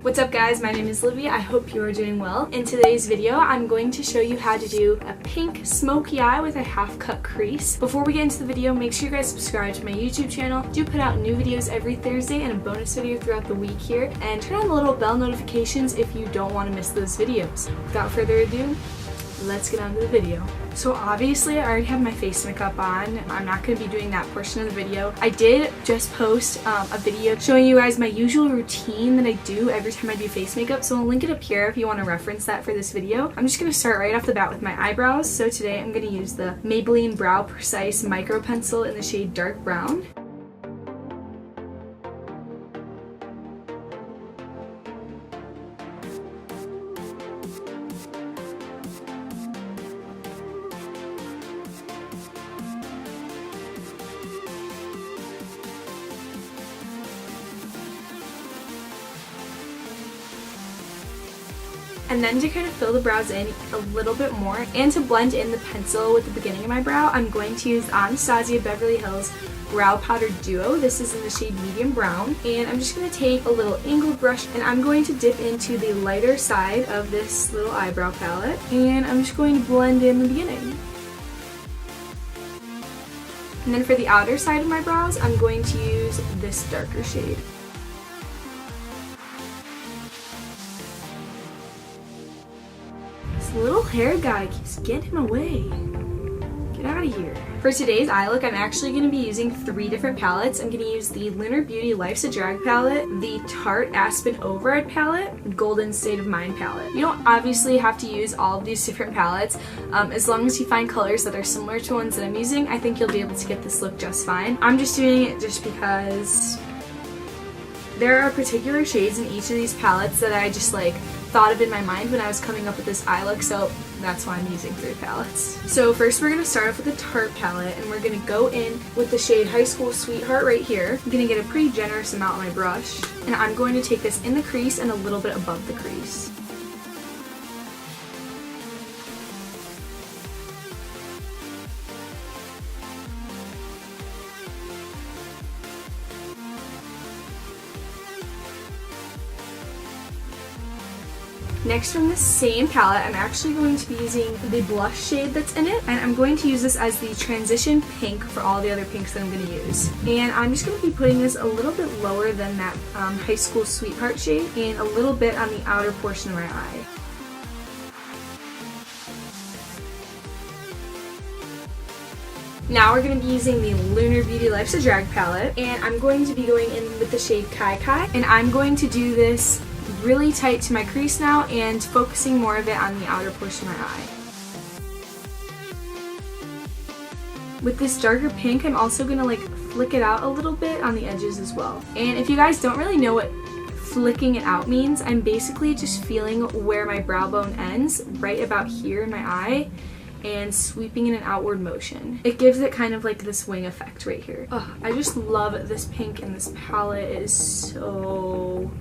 What's up guys, my name is Libby. I hope you are doing well. In today's video, I'm going to show you how to do a pink smoky eye with a half cut crease. Before we get into the video, make sure you guys subscribe to my YouTube channel. I do put out new videos every Thursday and a bonus video throughout the week here. And turn on the little bell notifications if you don't want to miss those videos. Without further ado, let's get on to the video. So obviously I already have my face makeup on. I'm not going to be doing that portion of the video. I did just post a video showing you guys my usual routine that I do every time I do face makeup, so I'll link it up here if you want to reference that for this video. I'm just going to start right off the bat with my eyebrows. So today I'm going to use the Maybelline Brow Precise Micro Pencil in the shade Dark Brown. And then to kind of fill the brows in a little bit more and to blend in the pencil with the beginning of my brow, I'm going to use Anastasia Beverly Hills Brow Powder Duo. This is in the shade Medium Brown. And I'm just going to take a little angled brush and I'm going to dip into the lighter side of this little eyebrow palette. And I'm just going to blend in the beginning. And then for the outer side of my brows, I'm going to use this darker shade. Little hair guy keeps getting him away. Get out of here. For today's eye look, I'm actually going to be using 3 different palettes. I'm going to use the Lunar Beauty Life's a Drag palette, the Tarte Aspen Override palette, Golden State of Mind palette. You don't obviously have to use all of these different palettes. As long as you find colors that are similar to ones that I'm using, I think you'll be able to get this look just fine. I'm just doing it just because there are particular shades in each of these palettes that I just thought of in my mind when I was coming up with this eye look, so that's why I'm using 3 palettes. So first we're going to start off with the Tarte palette, and we're going to go in with the shade High School Sweetheart right here. I'm going to get a pretty generous amount on my brush, and I'm going to take this in the crease and a little bit above the crease. Next, from the same palette, I'm actually going to be using the blush shade that's in it, and I'm going to use this as the transition pink for all the other pinks that I'm going to use. And I'm just going to be putting this a little bit lower than that High School Sweetheart shade and a little bit on the outer portion of my eye. Now we're going to be using the Lunar Beauty Life's a Drag palette, and I'm going to be going in with the shade Kai Kai, and I'm going to do this really tight to my crease now and focusing more of it on the outer portion of my eye. With this darker pink, I'm also going to flick it out a little bit on the edges as well. And if you guys don't really know what flicking it out means, I'm basically just feeling where my brow bone ends, right about here in my eye, and sweeping in an outward motion. It gives it kind of this wing effect right here. Oh, I just love this pink in this palette. It is so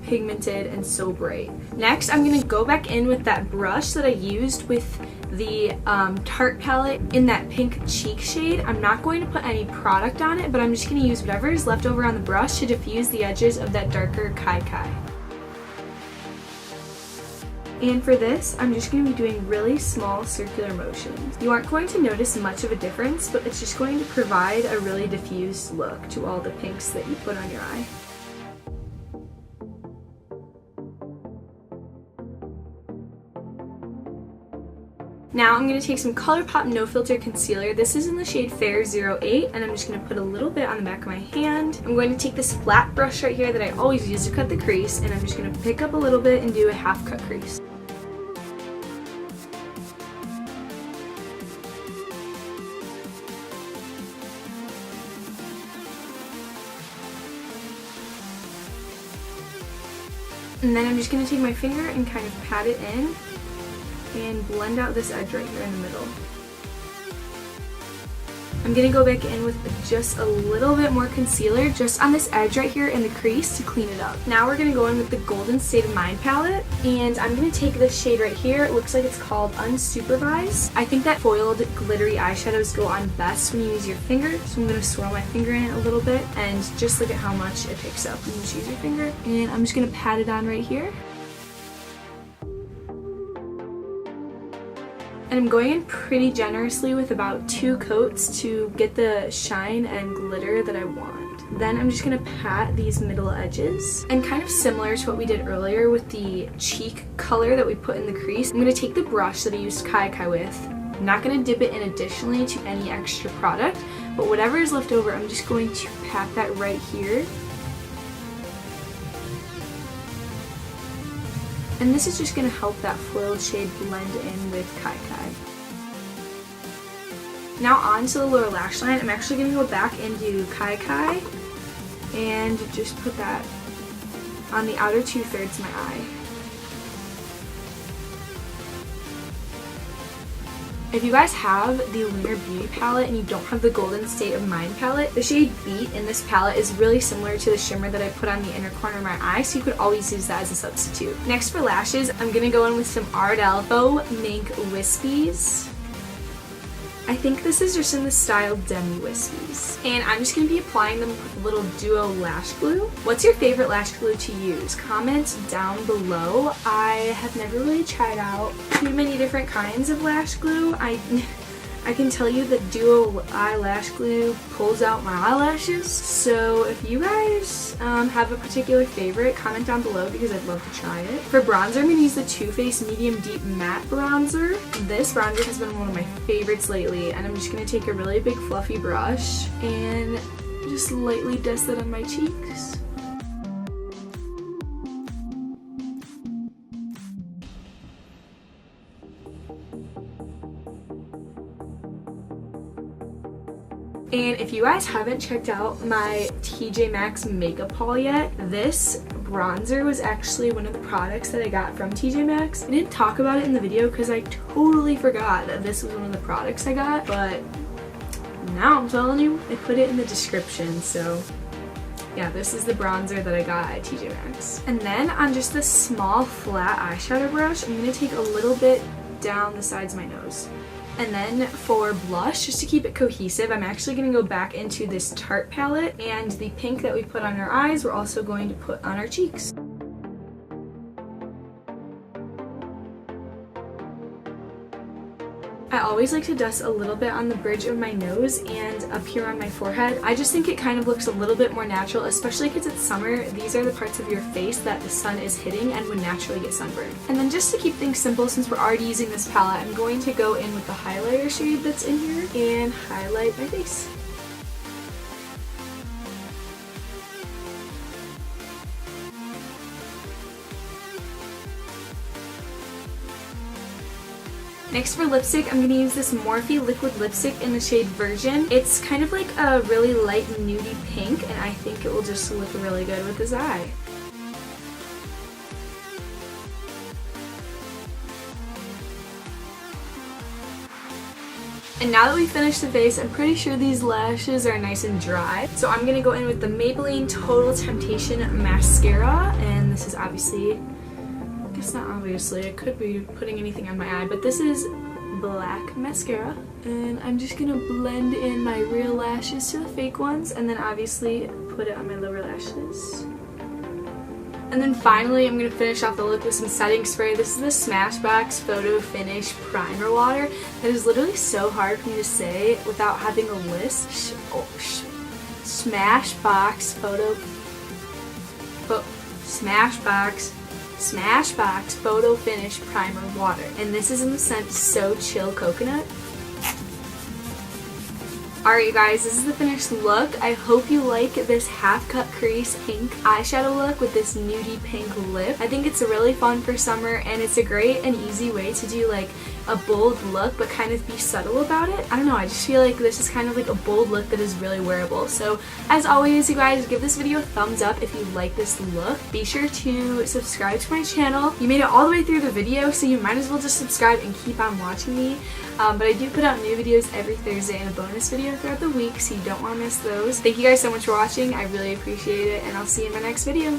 pigmented and so bright. Next, I'm going to go back in with that brush that I used with the Tarte palette in that pink cheek shade. I'm not going to put any product on it, but I'm just going to use whatever is left over on the brush to diffuse the edges of that darker Kai Kai. And for this, I'm just going to be doing really small circular motions. You aren't going to notice much of a difference, but it's just going to provide a really diffused look to all the pinks that you put on your eye. Now I'm going to take some ColourPop No Filter Concealer. This is in the shade Fair 08, and I'm just going to put a little bit on the back of my hand. I'm going to take this flat brush right here that I always use to cut the crease, and I'm just going to pick up a little bit and do a half cut crease. And then I'm just going to take my finger and kind of pat it in and blend out this edge right here in the middle. I'm gonna go back in with just a little bit more concealer just on this edge right here in the crease to clean it up. Now we're gonna go in with the Golden State of Mind palette, and I'm gonna take this shade right here. It looks like it's called Unsupervised. I think that foiled glittery eyeshadows go on best when you use your finger, so I'm gonna swirl my finger in it a little bit and just look at how much it picks up when you just use your finger. And I'm just gonna pat it on right here. And I'm going in pretty generously with about 2 coats to get the shine and glitter that I want. Then I'm just going to pat these middle edges. And kind of similar to what we did earlier with the cheek color that we put in the crease, I'm going to take the brush that I used Kai Kai with. I'm not going to dip it in additionally to any extra product, but whatever is left over, I'm just going to pat that right here. And this is just going to help that foiled shade blend in with Kai Kai. Now on to the lower lash line. I'm actually going to go back into Kai Kai and just put that on the outer 2/3 of my eye. If you guys have the Lunar Beauty palette and you don't have the Golden State of Mind palette, the shade Beat in this palette is really similar to the shimmer that I put on the inner corner of my eye, so you could always use that as a substitute. Next for lashes, I'm going to go in with some Ardell Faux Mink Wispies. I think this is just in the style Demi Wispies. And I'm just going to be applying them with a little duo lash glue. What's your favorite lash glue to use? Comment down below. I have never really tried out too many different kinds of lash glue. I can tell you that duo eyelash glue pulls out my eyelashes. So if you guys have a particular favorite, comment down below because I'd love to try it. For bronzer, I'm going to use the Too Faced Medium Deep Matte Bronzer. This bronzer has been one of my favorites lately, and I'm just going to take a really big fluffy brush and just lightly dust it on my cheeks. And if you guys haven't checked out my TJ Maxx makeup haul yet, this bronzer was actually one of the products that I got from TJ Maxx. I didn't talk about it in the video because I totally forgot that this was one of the products I got, but now I'm telling you, I put it in the description, so yeah, this is the bronzer that I got at TJ Maxx. And then on just this small flat eyeshadow brush, I'm going to take a little bit down the sides of my nose. And then for blush, just to keep it cohesive, I'm actually going to go back into this Tarte palette, and the pink that we put on our eyes, we're also going to put on our cheeks. I always like to dust a little bit on the bridge of my nose and up here on my forehead. I just think it kind of looks a little bit more natural, especially because it's summer. These are the parts of your face that the sun is hitting and would naturally get sunburned. And then just to keep things simple, since we're already using this palette, I'm going to go in with the highlighter shade that's in here and highlight my face. Next for lipstick, I'm going to use this Morphe liquid lipstick in the shade Virgin. It's kind of like a really light nudie pink, and I think it will just look really good with this eye. And now that we've finished the face, I'm pretty sure these lashes are nice and dry. So I'm going to go in with the Maybelline Total Temptation Mascara, and this is obviously, it's not obviously, I could be putting anything on my eye, but this is black mascara. And I'm just gonna blend in my real lashes to the fake ones, and then obviously put it on my lower lashes. And then finally, I'm gonna finish off the look with some setting spray. This is the Smashbox Photo Finish Primer Water. That is literally so hard for me to say without having a list. Smashbox Photo Finish Primer Water. And this is in the scent So Chill Coconut. Alright you guys, this is the finished look. I hope you like this half-cut crease pink eyeshadow look with this nudie pink lip. I think it's really fun for summer, and it's a great and easy way to do like a bold look but kind of be subtle about it. I don't know, I just feel like this is kind of like a bold look that is really wearable. So as always, you guys, give this video a thumbs up if you like this look. Be sure to subscribe to my channel. You made it all the way through the video, so you might as well just subscribe and keep on watching me. But I do put out new videos every Thursday and a bonus video throughout the week, so you don't want to miss those. Thank you guys so much for watching. I really appreciate it, and I'll see you in my next video.